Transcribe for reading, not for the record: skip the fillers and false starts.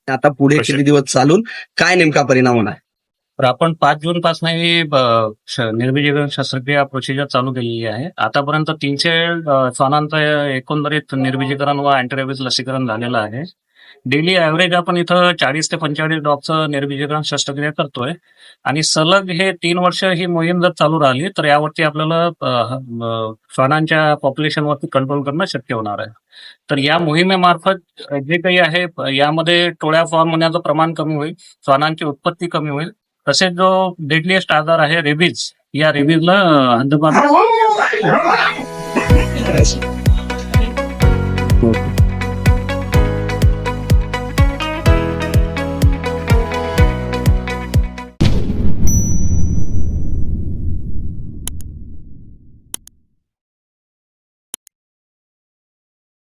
आता पुढे किती दिवस चालून काय नेमका परिणाम होणार? तर आपण 5 जून पासून ही निर्बीजीकरण शस्त्रक्रिया प्रोसिजर चालू केलेली आहे. आतापर्यंत 300 श्वानांचं एकंदरीत निर्बीजीकरण व अँटीरेबीज लसीकरण झालेलं आहे. डेली ऍव्हरेज आपण इथं 40 ते 45 डॉगचं निर्बीजीकरण शस्त्रक्रिया करतोय आणि सलग हे 3 वर्ष ही मोहीम जर चालू राहिली तर यावरती आपल्याला श्वानांच्या पॉप्युलेशनवरती कंट्रोल करणं शक्य होणार आहे. तर या मोहिमेमार्फत जे काही आहे यामध्ये टोळ्या फॉर्म होण्याचं प्रमाण कमी होईल, श्वानांची उत्पत्ती कमी होईल, तसेच जो डेडलीएस्ट आजार आहे रेबीज, या रेबीजला हद्दपार